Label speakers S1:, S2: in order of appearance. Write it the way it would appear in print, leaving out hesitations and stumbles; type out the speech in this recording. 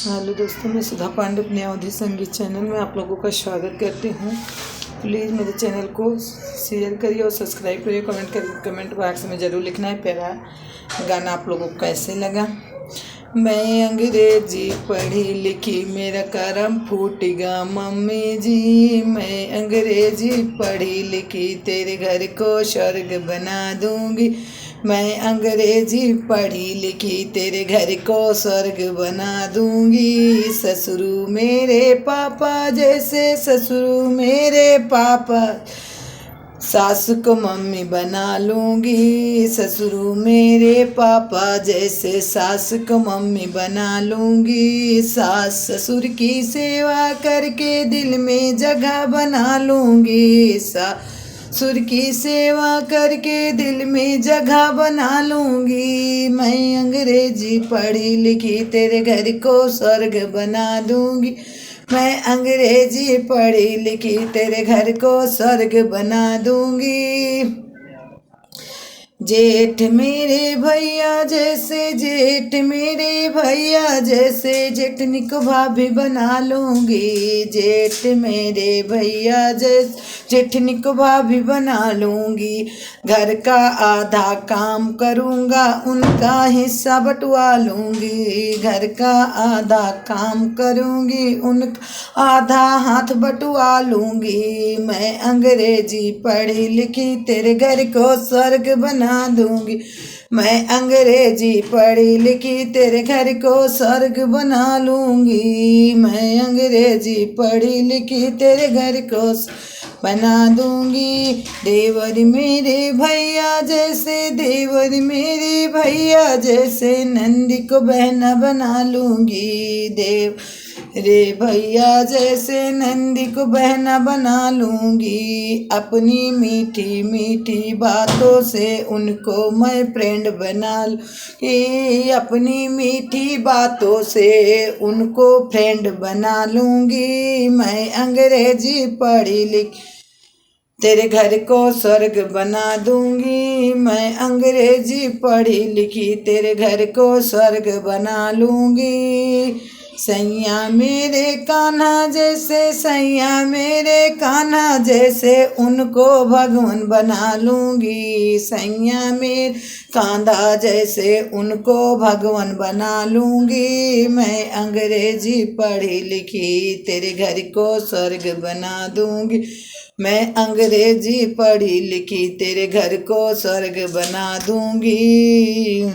S1: Hello दोस्तों, मैं सुधा पांडे अपने अवधि संगीत चैनल में आप लोगों का स्वागत करती हूँ। प्लीज़ मेरे चैनल को शेयर करिए और सब्सक्राइब करिए। कमेंट करिए, कमेंट बॉक्स में ज़रूर लिखना है प्यारा गाना आप लोगों को कैसे लगा। मैं अंग्रेजी पढ़ी लिखी मेरा करम फूटेगा मम्मी जी। मैं अंग्रेजी पढ़ी लिखी तेरे घर को स्वर्ग बना दूंगी। मैं अंग्रेजी पढ़ी लिखी तेरे घर को स्वर्ग बना दूंगी। ससुरु मेरे पापा जैसे ससुरु मेरे पापा, सासु को मम्मी बना लूँगी। ससुरु मेरे पापा जैसे सास को मम्मी बना लूँगी। सास ससुर की सेवा करके दिल में जगह बना लूँगी। ससुर की सेवा करके दिल में जगह बना लूँगी। मैं अंग्रेजी पढ़ी लिखी तेरे घर को स्वर्ग बना दूँगी। मैं अंग्रेजी पढ़ी लिखी तेरे घर को स्वर्ग बना दूंगी। जेठ मेरे भैया जैसे, जेठ मेरे भैया जैसे जेठनी को भाभी बना लूँगी। जेठ मेरे भैया जैसे जेठनी को भाभी बना लूँगी। घर का आधा काम करूँगा, उनका हिस्सा बंटवा लूँगी। घर का आधा काम करूँगी, उनका आधा हाथ बंटवा लूँगी। मैं अंग्रेजी पढ़ी लिखी तेरे घर को स्वर्ग बना दूंगी। मैं अंग्रेजी पढ़ी लिखी तेरे घर को स्वर्ग बना लूंगी। मैं अंग्रेजी पढ़ी लिखी तेरे घर को बना दूंगी। देवर मेरे भैया जैसे, देवर मेरे भैया जैसे नंदी को बहना बना लूंगी। देव रे भैया जैसे नंदी को बहना बना लूँगी। अपनी मीठी मीठी बातों से उनको मैं फ्रेंड बना लूँगी। अपनी मीठी बातों से उनको फ्रेंड बना लूँगी। मैं अंग्रेजी पढ़ी लिखी तेरे घर को स्वर्ग बना दूंगी। मैं अंग्रेजी पढ़ी लिखी तेरे घर को स्वर्ग बना लूँगी। सैया मेरे कान्हा जैसे, सैया मेरे कान्हा जैसे उनको भगवान बना लूँगी। सैया मेरे कांधा जैसे उनको भगवान बना लूँगी। मैं अंग्रेजी पढ़ी लिखी तेरे घर को स्वर्ग बना दूँगी। मैं अंग्रेजी पढ़ी लिखी तेरे घर को स्वर्ग बना दूँगी।